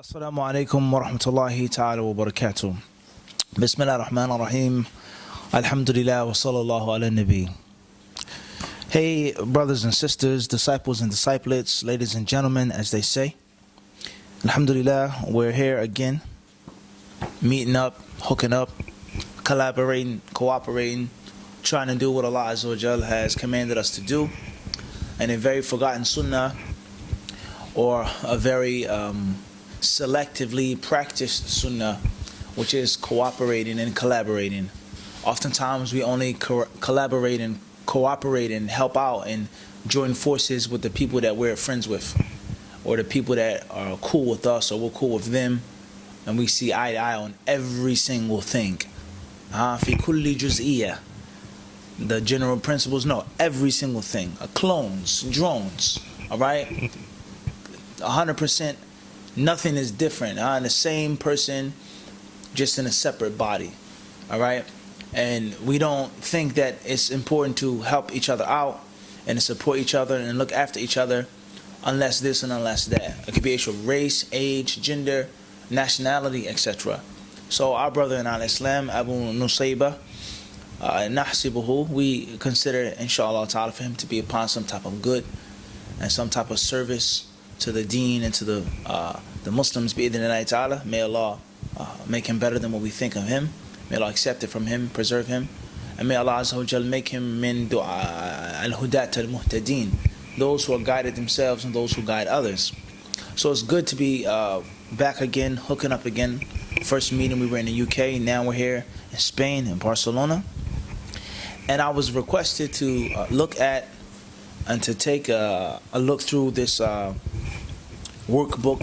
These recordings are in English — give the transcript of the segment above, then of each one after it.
Assalamu alaikum wa rahmatullahi ta'ala wa barakatuh. Bismillah ar-Rahman ar-Rahim. Alhamdulillah wa sallallahu ala nabi. Hey, brothers and sisters, disciples and disciples, ladies and gentlemen, as they say. Alhamdulillah, we're here again, meeting up, hooking up, collaborating, cooperating, trying to do what Allah Azza wa Jal has commanded us to do. And a very forgotten sunnah, or a very selectively practiced sunnah, which is cooperating and collaborating. Oftentimes we only collaborate and cooperate and help out and join forces with the people that we're friends with, or the people that are cool with us, or we're cool with them, and we see eye to eye on every single thing. Fi kulli juz'iyya. The general principles, no, every single thing. Clones, drones, alright? 100%, nothing is different. The same person, just in a separate body. Alright? And we don't think that it's important to help each other out and to support each other and look after each other unless this and unless that. It could be issue of race, age, gender, nationality, etc. So our brother in Al-Islam, Abu Nusayba, Nahsibuhu, we consider, inshallah ta'ala, for him to be upon some type of good and some type of service to the deen and to the Muslims, bi'idhnillahi ta'ala. May Allah make him better than what we think of him. May Allah accept it from him, preserve him. And may Allah Azza wa Jal make him min du'a al-hudat al-muhtadeen, those who are guided themselves and those who guide others. So it's good to be back again, hooking up again. First meeting we were in the UK, now we're here in Spain, in Barcelona. And I was requested to look at and to take a look through this workbook,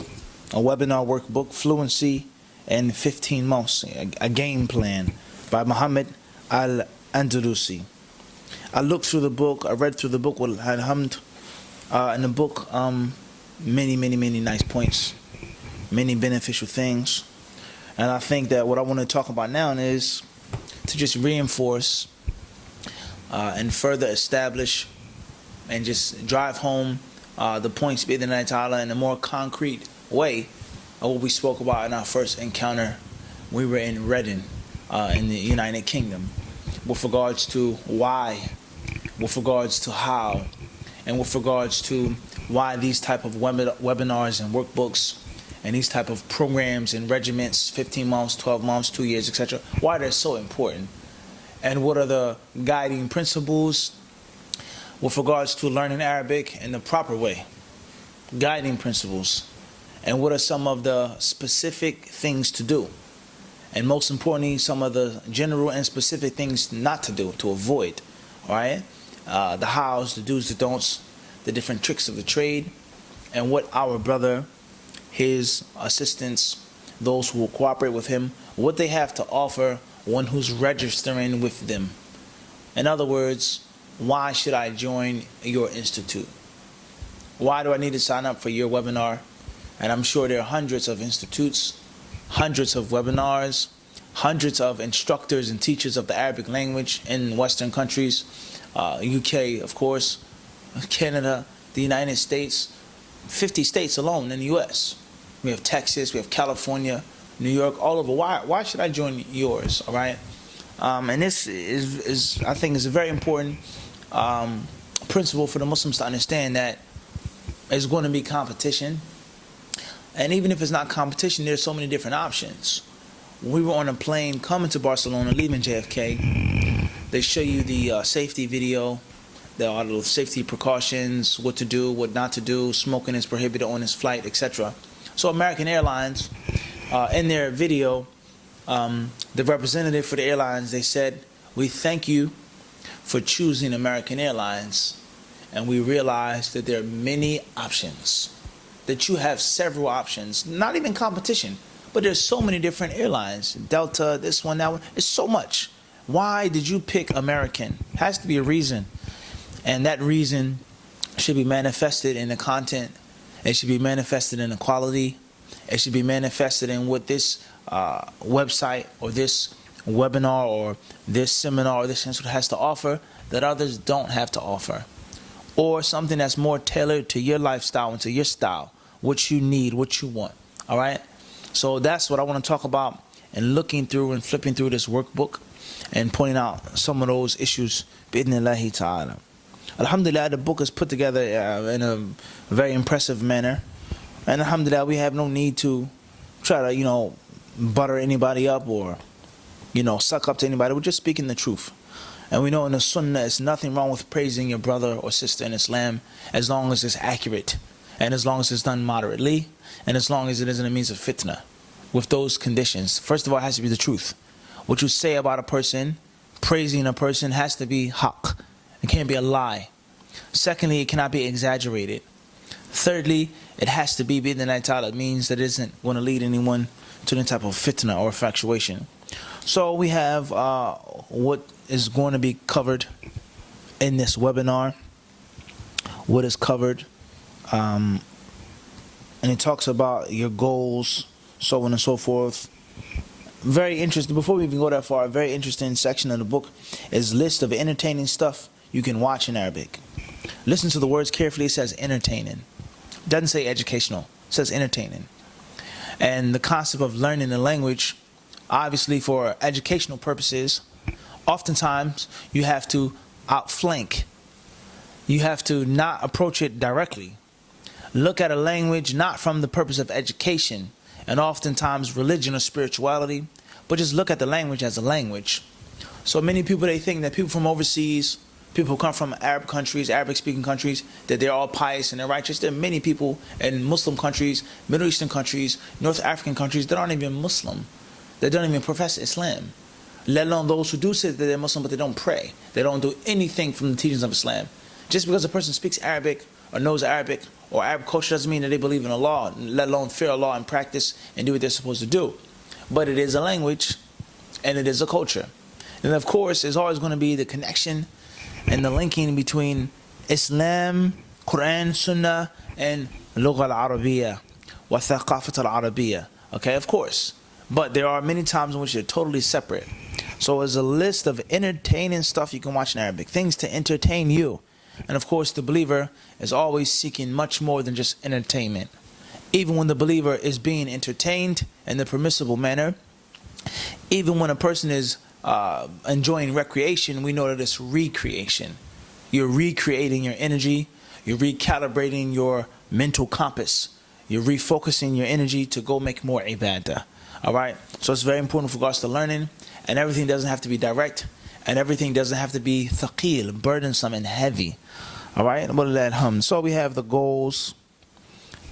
a webinar workbook, Fluency in 15 Months, a game plan by Muhammad Al-Andalusi. I looked through the book, I read through the book, alhamd, in the book, many nice points, many beneficial things. And I think that what I want to talk about now is to just reinforce and further establish and just drive home the points bi'idhnillahi ta'ala in a more concrete way of what we spoke about in our first encounter. We were in Reading in the United Kingdom, with regards to why, with regards to how, and with regards to why these type of webinars and workbooks and these type of programs and regiments, 15 months, 12 months, 2 years, etc., why they're so important, and what are the guiding principles with regards to learning Arabic in the proper way, guiding principles, and what are some of the specific things to do, and most importantly, some of the general and specific things not to do, to avoid, alright? The hows, the do's, the don'ts, the different tricks of the trade, and what our brother, his assistants, those who will cooperate with him, what they have to offer one who's registering with them. In other words, why should I join your institute? Why do I need to sign up for your webinar? And I'm sure there are hundreds of institutes, hundreds of webinars, hundreds of instructors and teachers of the Arabic language in Western countries, UK, of course, Canada, the United States, 50 states alone in the US. We have Texas, we have California, New York, all over. Why should I join yours? All right, and this is I think is a very important principle for the Muslims to understand, that there's going to be competition, and even if it's not competition, there's so many different options. We were on a plane coming to Barcelona, leaving JFK. They show you the safety video, the safety precautions, what to do, what not to do, smoking is prohibited on this flight, etc. So American Airlines, in their video, the representative for the airlines, they said, "We thank you for choosing American Airlines, and we realize that there are many options, that you have several options, not even competition, but there's so many different airlines, Delta, this one, that one, it's so much. Why did you pick American? Has to be a reason, and that reason should be manifested in the content. It should be manifested in the quality. It should be manifested in what this website or this webinar or this seminar or this institute has to offer that others don't have to offer, or something that's more tailored to your lifestyle and to your style, what you need, what you want. All right. So that's what I want to talk about, and looking through and flipping through this workbook and pointing out some of those issues. Bi'idhnillahi ta'ala. Alhamdulillah, the book is put together in a very impressive manner. And alhamdulillah, we have no need to try to, butter anybody up or, suck up to anybody. We're just speaking the truth. And we know in the sunnah, it's nothing wrong with praising your brother or sister in Islam as long as it's accurate, and as long as it's done moderately, and as long as it isn't a means of fitna. With those conditions, first of all, it has to be the truth. What you say about a person, praising a person, has to be haqq. It can't be a lie. Secondly, it cannot be exaggerated. Thirdly, it has to be bi'idhnillahi ta'ala. It means that it isn't going to lead anyone to any type of fitna or factuation. So we have what is going to be covered in this webinar. What is covered. And it talks about your goals, so on and so forth. Very interesting. Before we even go that far, a very interesting section of the book is list of entertaining stuff you can watch in Arabic. Listen to the words carefully. It says entertaining. It doesn't say educational. It says entertaining. And the concept of learning the language, obviously for educational purposes, oftentimes you have to outflank. You have to not approach it directly. Look at a language not from the purpose of education and oftentimes religion or spirituality, but just look at the language as a language. So many people, they think that people from overseas, people who come from Arab countries, Arabic-speaking countries, that they're all pious and they're righteous. There are many people in Muslim countries, Middle Eastern countries, North African countries that aren't even Muslim. They don't even profess Islam. Let alone those who do say that they're Muslim, but they don't pray. They don't do anything from the teachings of Islam. Just because a person speaks Arabic or knows Arabic or Arab culture doesn't mean that they believe in Allah, let alone fear Allah and practice and do what they're supposed to do. But it is a language and it is a culture. And of course, there's always going to be the connection and the linking between Islam, Quran, Sunnah, and Lugha al-Arabiya wa Thaqafat al-Arabiya. Okay, of course. But there are many times in which they're totally separate. So there's a list of entertaining stuff you can watch in Arabic, things to entertain you. And of course, the believer is always seeking much more than just entertainment. Even when the believer is being entertained in the permissible manner, even when a person is enjoying recreation, we know that it's recreation. You're recreating your energy. You're recalibrating your mental compass. You're refocusing your energy to go make more ibadah. All right? So it's very important with regards to learning. And everything doesn't have to be direct. And everything doesn't have to be thaqil, burdensome and heavy. All right? So we have the goals.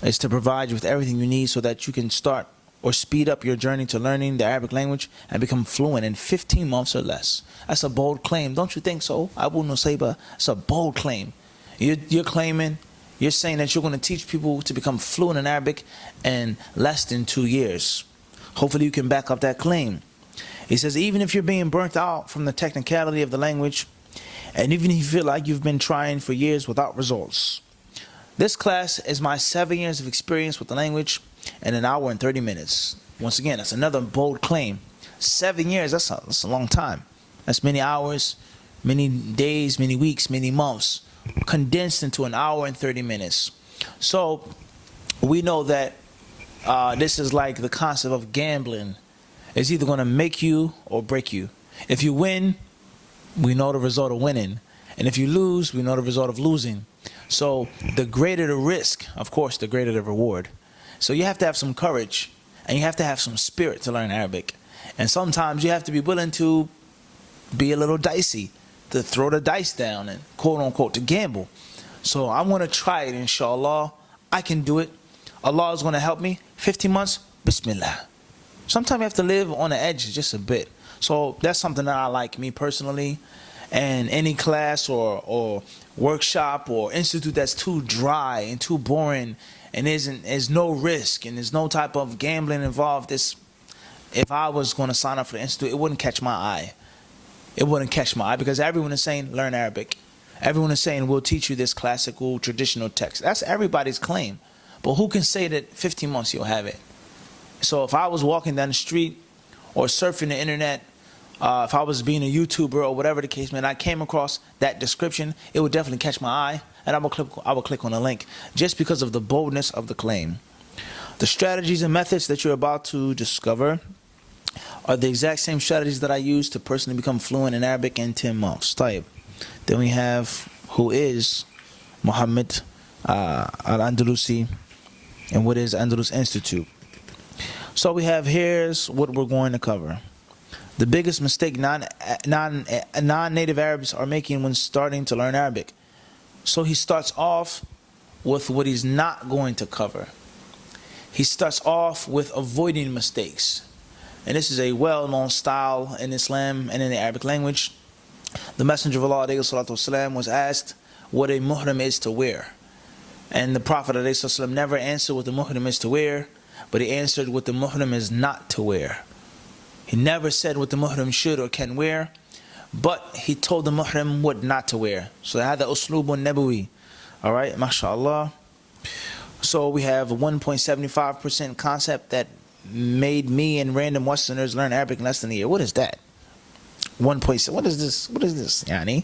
Is to provide you with everything you need so that you can start or speed up your journey to learning the Arabic language and become fluent in 15 months or less. That's a bold claim. Don't you think so, Abu Nusayba? It's a bold claim. You're claiming, you're saying that you're going to teach people to become fluent in Arabic in less than 2 years. Hopefully you can back up that claim. He says, even if you're being burnt out from the technicality of the language, and even if you feel like you've been trying for years without results, this class is my 7 years of experience with the language in an hour and 30 minutes. Once again, that's another bold claim. 7 years, that's a long time. That's many hours, many days, many weeks, many months, condensed into an hour and 30 minutes. So we know that this is like the concept of gambling. It's either going to make you or break you. If you win, we know the result of winning. And if you lose, we know the result of losing. So the greater the risk, of course, the greater the reward. So you have to have some courage and you have to have some spirit to learn Arabic. And sometimes you have to be willing to be a little dicey, to throw the dice down and quote unquote to gamble. So I'm going to try it, inshallah. I can do it. Allah is going to help me. 15 months, bismillah. Sometimes you have to live on the edge just a bit. So that's something that I like, me personally. And any class or workshop or institute that's too dry and too boring and there's no risk and there's no type of gambling involved, if I was going to sign up for the institute, it wouldn't catch my eye. It wouldn't catch my eye because everyone is saying learn Arabic. Everyone is saying we'll teach you this classical traditional text. That's everybody's claim. But who can say that 15 months you'll have it? So if I was walking down the street or surfing the internet, if I was being a YouTuber or whatever the case, man, I came across that description, it would definitely catch my eye, and I would click on the link just because of the boldness of the claim. The strategies and methods that you're about to discover are the exact same strategies that I used to personally become fluent in Arabic in 10 months. Tayyib. Then we have who is Muhammad al-Andalusi and what is Andalus Institute. So we have, here's what we're going to cover. The biggest mistake non-native Arabs are making when starting to learn Arabic. So he starts off with what he's not going to cover. He starts off with avoiding mistakes. And this is a well-known style in Islam and in the Arabic language. The Messenger of Allah ﷺ was asked what a muhrim is to wear. And the Prophet ﷺ never answered what the muhrim is to wear, but he answered what the muhrim is not to wear. He never said what the muhrim should or can wear, but he told the muhrim what not to wear. So هذا أسلوب نبوي. Alright, mashallah. So we have a 1.75% concept that made me and random Westerners learn Arabic in less than a year. What is that? 1.7. What is this? What is this? Yani,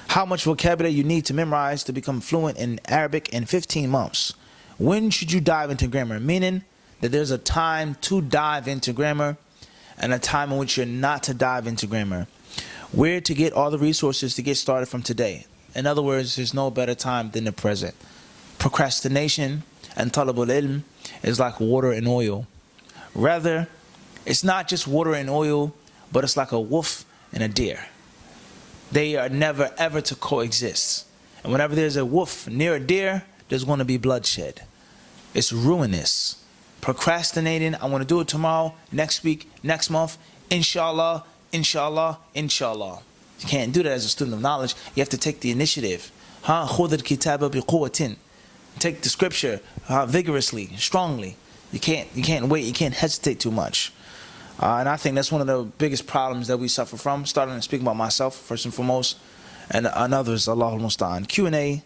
how much vocabulary you need to memorize to become fluent in Arabic in 15 months? When should you dive into grammar? Meaning that there's a time to dive into grammar and a time in which you're not to dive into grammar. Where to get all the resources to get started from today. In other words, there's no better time than the present. Procrastination and talabul ilm is like water and oil. Rather, it's not just water and oil, but it's like a wolf and a deer. They are never ever to coexist. And whenever there's a wolf near a deer, there's going to be bloodshed. It's ruinous. Procrastinating, I want to do it tomorrow, next week, next month, inshallah, inshallah, inshallah. You can't do that as a student of knowledge. You have to take the initiative. خُذِ الْكِتَابَ بِقُوَّةٍ. Take the scripture vigorously, strongly. You can't wait, you can't hesitate too much. And I think that's one of the biggest problems that we suffer from, starting to speak about myself first and foremost, and others, Allahul Musta'an. Q&A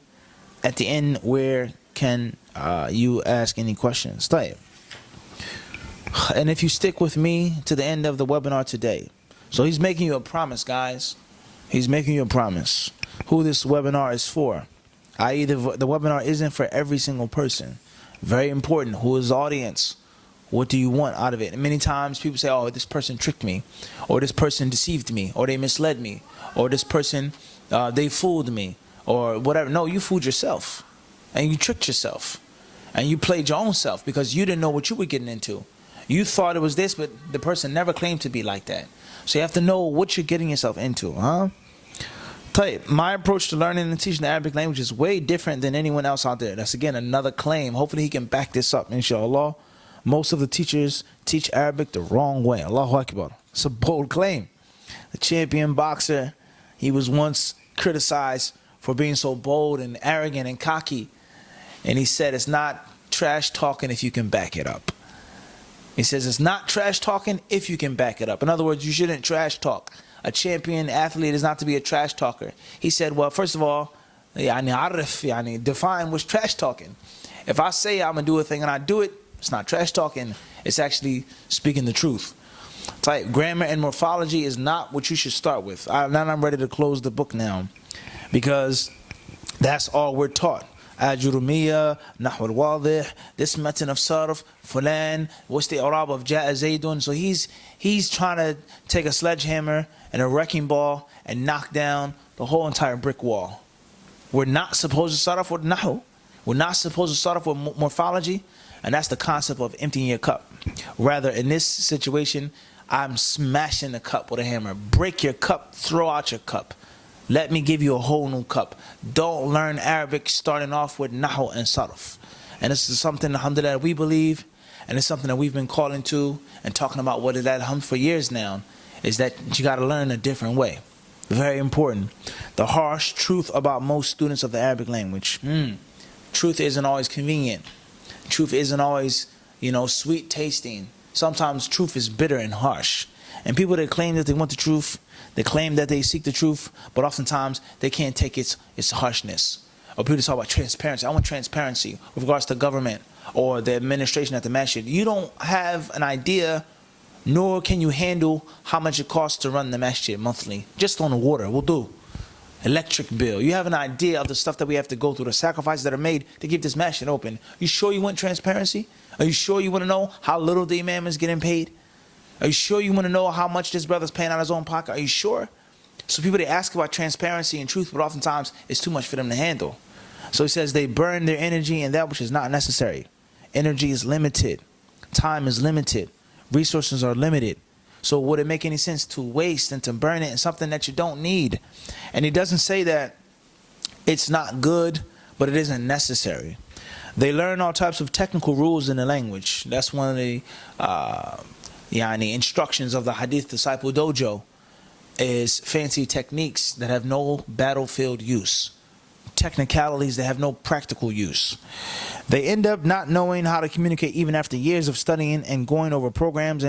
at the end, where can you ask any questions? Tayyib. And if you stick with me to the end of the webinar today. So he's making you a promise, guys. He's making you a promise. Who this webinar is for. I.e. the webinar isn't for every single person. Very important. Who is the audience? What do you want out of it? And many times people say, oh, this person tricked me, or this person deceived me, or they misled me, or this person, they fooled me, or whatever. No, you fooled yourself, and you tricked yourself, and you played your own self because you didn't know what you were getting into. You thought it was this, but the person never claimed to be like that. So you have to know what you're getting yourself into, huh? My approach to learning and teaching the Arabic language is way different than anyone else out there. That's again another claim. Hopefully he can back this up, inshallah. Most of the teachers teach Arabic the wrong way. Allahu Akbar. It's a bold claim. The champion boxer, he was once criticized for being so bold and arrogant and cocky. And he said it's not trash talking if you can back it up. He says it's not trash talking if you can back it up. In other words, you shouldn't trash talk. A champion athlete is not to be a trash talker. He said, well, first of all, define what's trash talking. If I say I'm going to do a thing and I do it, it's not trash talking. It's actually speaking the truth. Type grammar and morphology is not what you should start with. Now I'm ready to close the book now, because that's all we're taught. Ajurumiyya, Nahw al-Wadih, this matan of Sarf, Fulan, what's the Arab of Ja'a Zaydun. So he's trying to take a sledgehammer and a wrecking ball and knock down the whole entire brick wall. We're not supposed to start off with Nahw. We're not supposed to start off with morphology. And that's the concept of emptying your cup. Rather, in this situation, I'm smashing the cup with a hammer. Break your cup, throw out your cup. Let me give you a whole new cup. Don't learn Arabic starting off with Nahu and Sarf. And this is something, alhamdulillah, we believe, and it's something that we've been calling to and talking about what is that for years now, is that you got to learn a different way. Very important. The harsh truth about most students of the Arabic language. Truth isn't always convenient. Truth isn't always, sweet tasting. Sometimes truth is bitter and harsh. And people that claim that they want the truth, they claim that they seek the truth, but oftentimes they can't take its harshness. Or people talk about transparency. I want transparency with regards to government or the administration at the masjid. You don't have an idea, nor can you handle how much it costs to run the masjid monthly. Just on the water will do. electric bill. You have an idea of the stuff that we have to go through, the sacrifices that are made to keep this masjid open. You sure you want transparency? Are you sure you want to know how little the imam is getting paid? Are you sure you want to know how much this brother's paying out of his own pocket? Are you sure? So people, they ask about transparency and truth, but oftentimes it's too much for them to handle. So he says they burn their energy in that which is not necessary. Energy is limited. Time is limited. Resources are limited. So would it make any sense to waste and to burn it in something that you don't need? And he doesn't say that it's not good, but it isn't necessary. They learn all types of technical rules in the language. That's one of the instructions of the HadithDisciple dojo, is fancy techniques that have no battlefield use. Technicalities that have no practical use. They end up not knowing how to communicate even after years of studying and going over programs.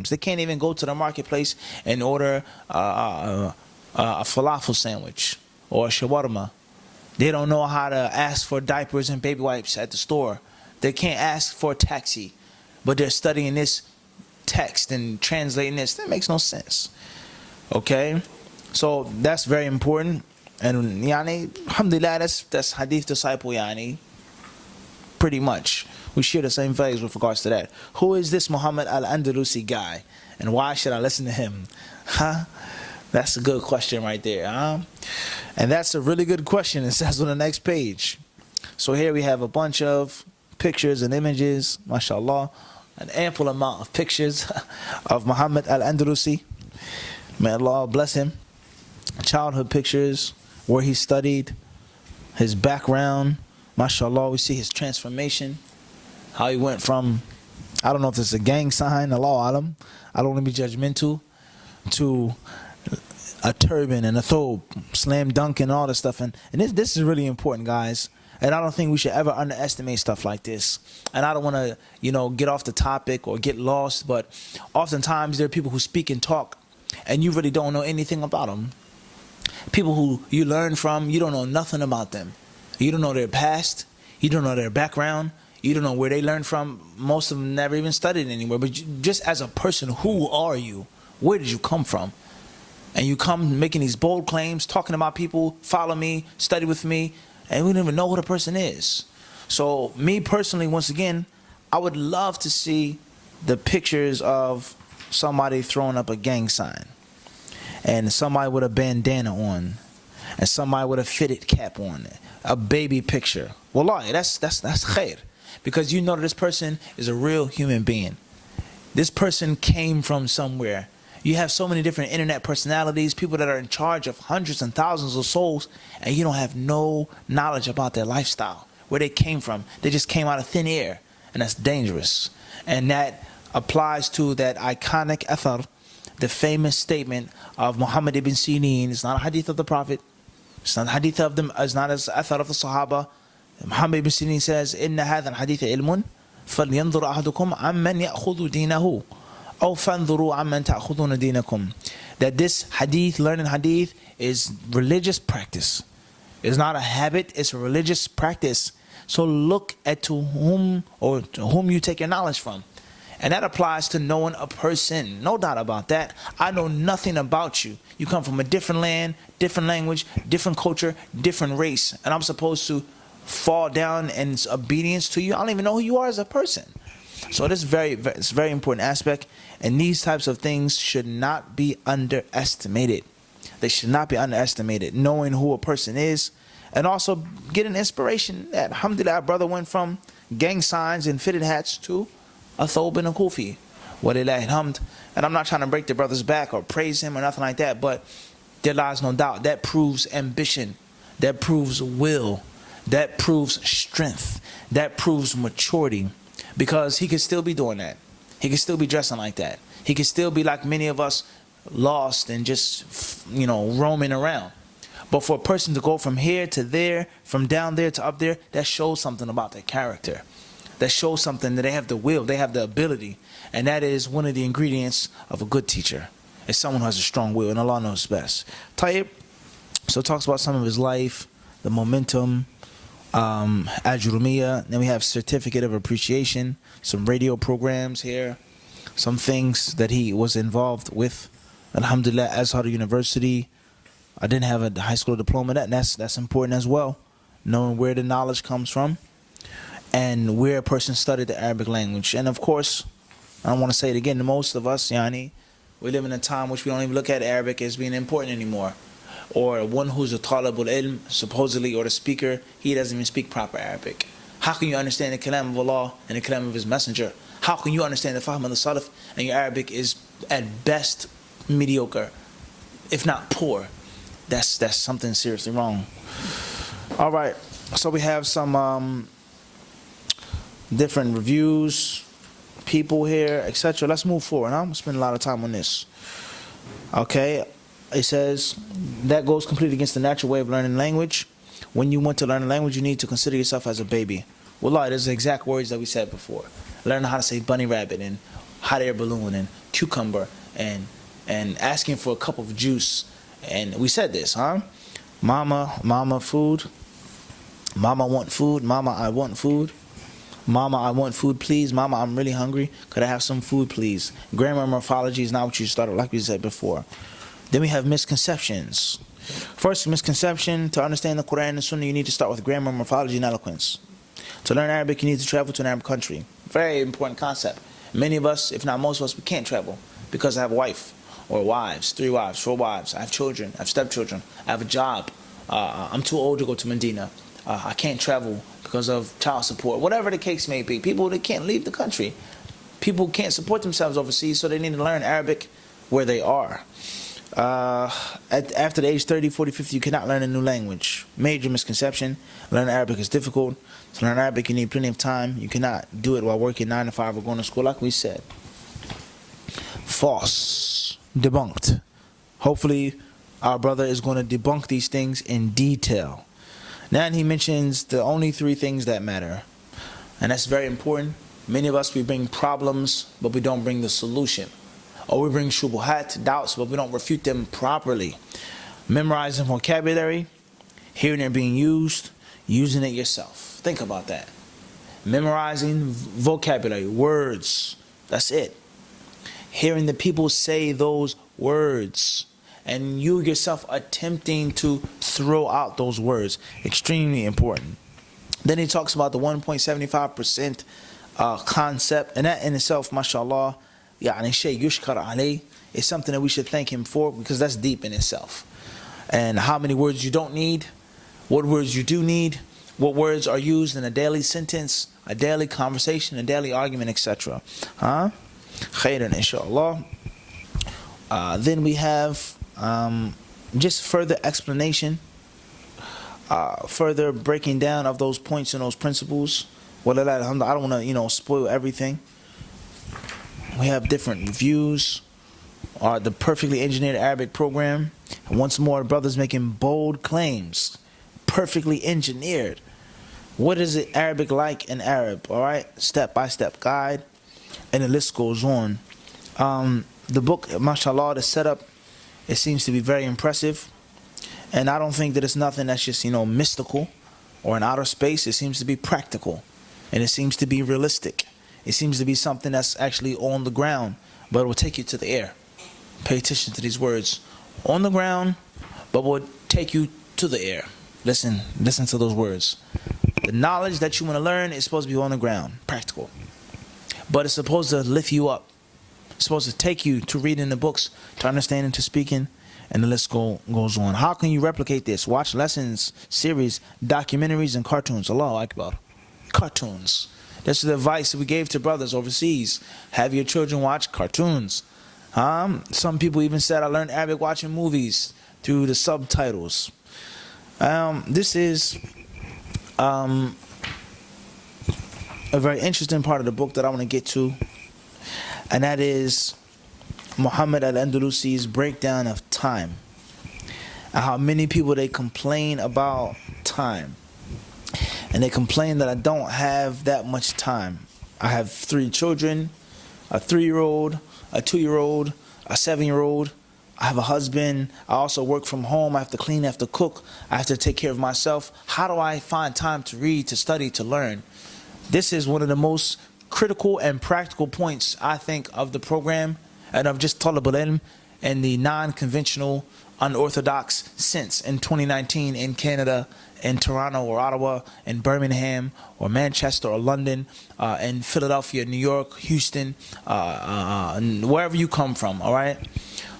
They can't even go to the marketplace and order a falafel sandwich or a shawarma. They don't know how to ask for diapers and baby wipes at the store. They can't ask for a taxi, but they're studying this text and translating this. That makes no sense. Okay, so that's very important. And alhamdulillah, that's HadithDisciple, pretty much. We share the same values with regards to that. Who is this Muhammad al-Andalusi guy? And why should I listen to him? That's a good question right there. And that's a really good question. It says on the next page. So here we have a bunch of pictures and images, mashallah, an ample amount of pictures of Muhammad al-Andalusi. May Allah bless him. Childhood pictures, where he studied, his background, mashallah. We see his transformation, how he went from, I don't know if this is a gang sign, Allah alam, I don't want to be judgmental, to a turban and a thobe, slam dunk and all this stuff. And this is really important, guys. And I don't think we should ever underestimate stuff like this. And I don't want to, get off the topic or get lost, but oftentimes there are people who speak and talk and you really don't know anything about them. People who you learn from, you don't know nothing about them. You don't know their past. You don't know their background. You don't know where they learned from. Most of them never even studied anywhere. But just as a person, who are you? Where did you come from? And you come making these bold claims, talking about people, follow me, study with me, and we don't even know who the person is. So me personally, once again, I would love to see the pictures of somebody throwing up a gang sign, and somebody with a bandana on, and somebody with a fitted cap on, a baby picture. Wallahi, that's khair, because you know that this person is a real human being. This person came from somewhere. You have so many different internet personalities, people that are in charge of hundreds and thousands of souls, and you don't have no knowledge about their lifestyle, where they came from. They just came out of thin air, and that's dangerous. And that applies to that iconic athar, the famous statement of Muhammad ibn Sirin. It's not a hadith of the Prophet. It's not a hadith of them. It's not an athar of the Sahaba. Muhammad ibn Sirin says, "Inna hadha al-hadith ilmun, falyanzur ahadukum amman ya'khudhu dinahu." That this hadith, learning hadith, is religious practice. It's not a habit, it's a religious practice. So look at to whom you take your knowledge from. And that applies to knowing a person. No doubt about that. I know nothing about you. You come from a different land, different language, different culture, different race. And I'm supposed to fall down in obedience to you? I don't even know who you are as a person. So it's a very important aspect, and these types of things should not be underestimated. They should not be underestimated. Knowing who a person is, and also getting inspiration. That alhamdulillah, our brother went from gang signs and fitted hats to a thobe and a kufi. Walillahi alhamd. And I'm not trying to break the brother's back or praise him or nothing like that, but there lies no doubt that proves ambition, that proves will, that proves strength, that proves maturity. Because he could still be doing that. He could still be dressing like that. He could still be like many of us, lost and just, roaming around. But for a person to go from here to there, from down there to up there, that shows something about their character. That shows something that they have the will, they have the ability. And that is one of the ingredients of a good teacher. It's someone who has a strong will, and Allah knows best. Tayyib, so it talks about some of his life, the momentum, Ajurumiyya. Then we have certificate of appreciation, some radio programs here, some things that he was involved with. Alhamdulillah, Azhar University, I didn't have a high school diploma. That's important as well. Knowing where the knowledge comes from and where a person studied the Arabic language. And of course, I don't want to say it again, most of us, yani, we live in a time which we don't even look at Arabic as being important anymore. Or one who's a talibul ilm, supposedly, or the speaker, he doesn't even speak proper Arabic. How can you understand the kalam of Allah and the kalam of His Messenger? How can you understand the fahm of the Salaf and your Arabic is at best mediocre, if not poor? That's something seriously wrong. All right, so we have some different reviews, people here, etc. Let's move forward. I'm going to spend a lot of time on this. Okay, it says, that goes completely against the natural way of learning language. When you want to learn a language, you need to consider yourself as a baby. Wallahi, those are the exact words that we said before. Learning how to say bunny rabbit and hot air balloon and cucumber and asking for a cup of juice. And we said this, huh? Mama, food. Mama, want food. Mama, I want food. Mama, I want food, please. Mama, I'm really hungry. Could I have some food, please? Grammar and morphology is not what you started, like we said before. Then we have misconceptions. First misconception, to understand the Quran and Sunnah, you need to start with grammar, morphology, and eloquence. To learn Arabic, you need to travel to an Arab country. Very important concept. Many of us, if not most of us, we can't travel because I have a wife or wives, 3 wives, 4 wives. I have children, I have stepchildren. I have a job. I'm too old to go to Medina. I can't travel because of child support. Whatever the case may be. People, they can't leave the country. People can't support themselves overseas, so they need to learn Arabic where they are. After the age 30, 40, 50, you cannot learn a new language. Major misconception. Learning Arabic is difficult. To learn Arabic, you need plenty of time. You cannot do it while working 9 to 5 or going to school, like we said. False. Debunked. Hopefully, our brother is going to debunk these things in detail. Now he mentions the only 3 things that matter. And that's very important. Many of us, we bring problems, but we don't bring the solution. Or we bring shubuhat, doubts, but we don't refute them properly. Memorizing vocabulary, hearing it being used, using it yourself. Think about that. Memorizing vocabulary, words, that's it. Hearing the people say those words, and you yourself attempting to throw out those words. Extremely important. Then he talks about the 1.75% concept, and that in itself, mashallah, يعني شيء يشكر عليه, is something that we should thank him for, because that's deep in itself. And how many words you don't need, what words you do need, what words are used in a daily sentence, a daily conversation, a daily argument, etc. Khairan, inshallah. Then we have just further explanation, further breaking down of those points and those principles. Well, I don't want to, spoil everything. We have different reviews. The perfectly engineered Arabic program. And once more, brothers making bold claims. Perfectly engineered. What is it Arabic like in Arab? All right, step-by-step guide, and the list goes on. The book, mashallah, the setup, it seems to be very impressive, and I don't think that it's nothing that's just mystical or in outer space. It seems to be practical, and it seems to be realistic. It seems to be something that's actually on the ground, but it will take you to the air. Pay attention to these words. On the ground, but will take you to the air. Listen to those words. The knowledge that you want to learn is supposed to be on the ground, practical. But it's supposed to lift you up. It's supposed to take you to reading the books, to understanding, to speaking, and the list goes on. How can you replicate this? Watch lessons, series, documentaries, and cartoons. Allahu Akbar. Cartoons. This is the advice that we gave to brothers overseas. Have your children watch cartoons. Some people even said I learned Arabic watching movies through the subtitles. This is a very interesting part of the book that I want to get to, and that is Muhammad al-Andalusi's breakdown of time, and how many people, they complain about time, and they complain that I don't have that much time. I have 3 children, a 3-year-old, a 2-year-old, a 7-year-old. I have a husband. I also work from home. I have to clean, I have to cook. I have to take care of myself. How do I find time to read, to study, to learn? This is one of the most critical and practical points, I think, of the program and of just talib al-ilm and the non-conventional unorthodox since in 2019 in Canada, in Toronto or Ottawa, in Birmingham or Manchester or London, in Philadelphia, New York, Houston, wherever you come from, all right?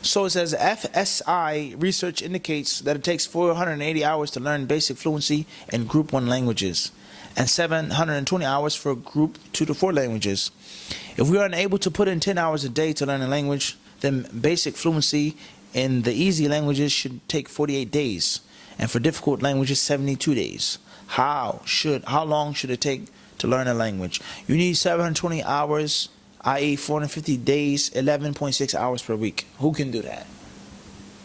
So it says FSI research indicates that it takes 480 hours to learn basic fluency in Group 1 languages and 720 hours for Group 2 to 4 languages. If we are unable to put in 10 hours a day to learn a language, then basic fluency in the easy languages should take 48 days, and for difficult languages, 72 days. How long should it take to learn a language? You need 720 hours, i.e. 450 days, 11.6 hours per week. Who can do that?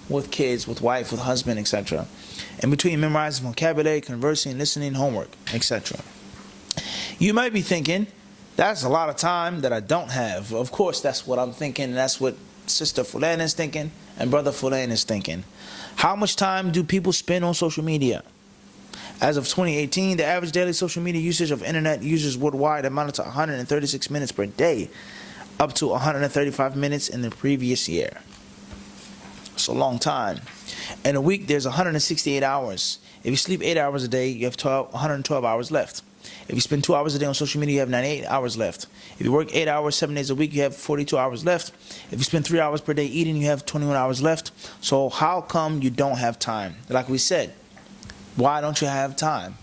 With kids, with wife, with husband, etc. In between memorizing vocabulary, conversing, listening, homework, etc. You might be thinking, that's a lot of time that I don't have. Of course, that's what I'm thinking, and that's what Sister Fulan is thinking, and Brother Fulan is thinking. How much time do people spend on social media? As of 2018, the average daily social media usage of internet users worldwide amounted to 136 minutes per day, up to 135 minutes in the previous year. It's a long time. In a week, there's 168 hours. If you sleep 8 hours a day, you have 112 hours left. If you spend 2 hours a day on social media, you have 98 hours left. If you work 8 hours, 7 days a week, you have 42 hours left. If you spend 3 hours per day eating, you have 21 hours left. So how come you don't have time? Like we said, why don't you have time?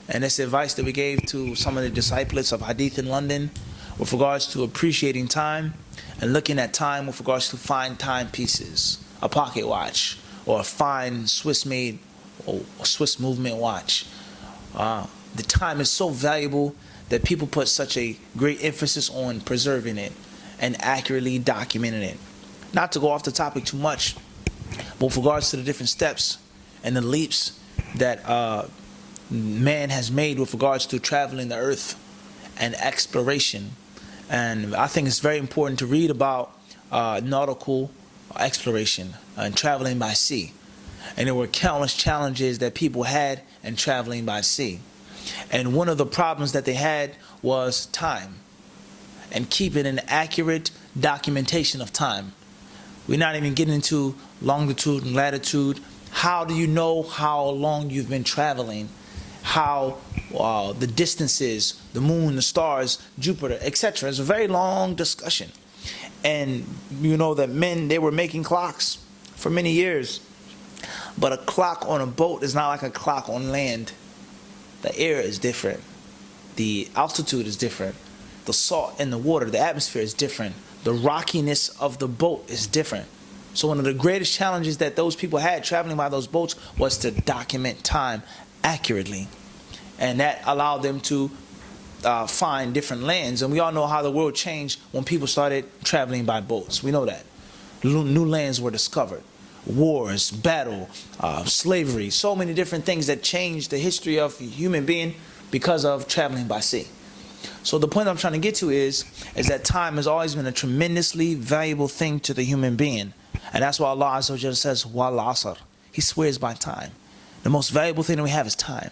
And that's the advice that we gave to some of the disciples of Hadith in London with regards to appreciating time and looking at time with regards to fine timepieces, a pocket watch, or a fine Swiss-made or Swiss movement watch. The time is so valuable that people put such a great emphasis on preserving it and accurately documenting it. Not to go off the topic too much, but with regards to the different steps and the leaps that man has made with regards to traveling the earth and exploration. And I think it's very important to read about nautical exploration and traveling by sea. And there were countless challenges that people had in traveling by sea. And one of the problems that they had was time and keeping an accurate documentation of time. We're not even getting into longitude and latitude. How do you know how long you've been traveling? How the distances, the moon, the stars, Jupiter, etc. It's a very long discussion. And you know that men, they were making clocks for many years. But a clock on a boat is not like a clock on land. The air is different. The altitude is different. The salt in the water, the atmosphere is different. The rockiness of the boat is different. So one of the greatest challenges that those people had traveling by those boats was to document time accurately. And that allowed them to find different lands. And we all know how the world changed when people started traveling by boats. We know that. New lands were discovered. Wars, battle, slavery, so many different things that changed the history of the human being because of traveling by sea. So the point I'm trying to get to is that time has always been a tremendously valuable thing to the human being. And that's why Allah Azza wa Jalla says, Wal Asr. He swears by time. The most valuable thing that we have is time.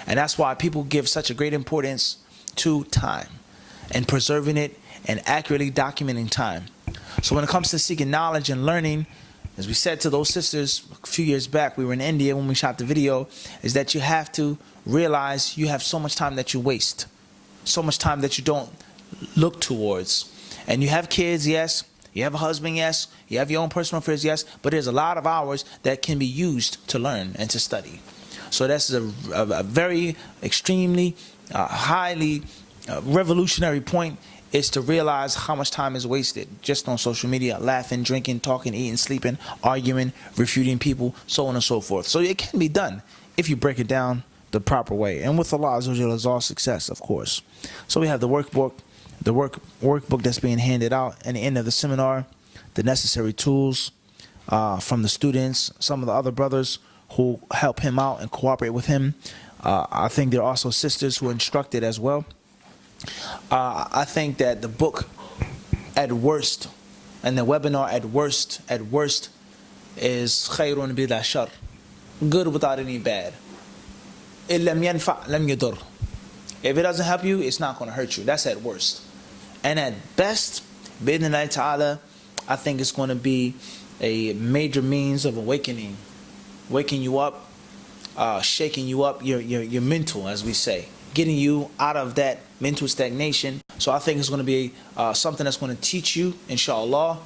And that's why people give such a great importance to time and preserving it and accurately documenting time. So when it comes to seeking knowledge and learning, as we said to those sisters a few years back, we were in India when we shot the video, is that you have to realize you have so much time that you waste. So much time that you don't look towards. And you have kids, yes. You have a husband, yes. You have your own personal affairs, yes. But there's a lot of hours that can be used to learn and to study. So that's a very extremely, highly revolutionary point, is to realize how much time is wasted just on social media, laughing, drinking, talking, eating, sleeping, arguing, refuting people, so on and so forth. So it can be done if you break it down the proper way. And with Allah Azza wa Jalla is all success, of course. So we have the workbook, workbook that's being handed out at the end of the seminar, the necessary tools from the students, some of the other brothers who help him out and cooperate with him. I think there are also sisters who instructed as well. I think that the book at worst and the webinar at worst is khayrun bila shar, good without any bad. If it doesn't help you, it's not going to hurt you. That's at worst. And at best, bi'idhnillahi ta'ala, I think it's going to be a major means of awakening, waking you up, shaking you up, your mental, as we say, getting you out of that mental stagnation. So I think it's going to be something that's going to teach you, inshallah.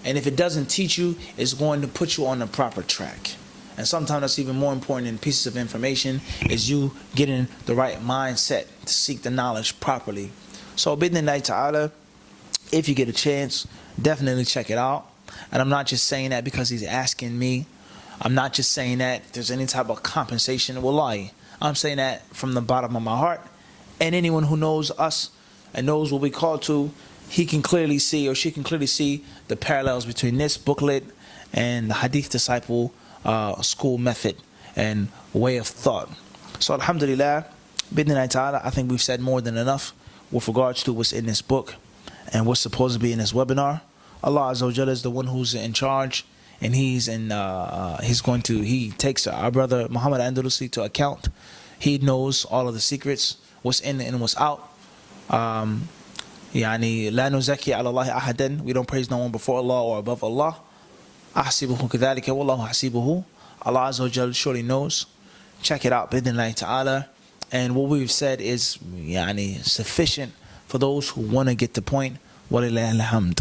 And if it doesn't teach you, it's going to put you on the proper track. And sometimes that's even more important than pieces of information, is you getting the right mindset to seek the knowledge properly. So bidnillahi ta'ala, if you get a chance, definitely check it out. And I'm not just saying that because he's asking me. I'm not just saying that if there's any type of compensation. Wallahi, I'm saying that from the bottom of my heart. And anyone who knows us and knows what we call to, he can clearly see, or she can clearly see, the parallels between this booklet and the HadithDisciple school method and way of thought. So alhamdulillah, bidnillahi ta'ala, I think we've said more than enough with regards to what's in this book and what's supposed to be in this webinar. Allah Azza wa Jalla is the one who's in charge, and he takes our brother Muhammad Andalusi to account. He knows all of the secrets, what's in and what's out. يعني لا نزكي على الله أحدا. We don't praise no one before Allah or above Allah. أحسبه كذلك والله حسيبه. Allah Azza wa Jalla surely knows. Check it out, bidnillahi ta'ala. And what we've said is sufficient for those who want to get the point. Walillahi alhamd.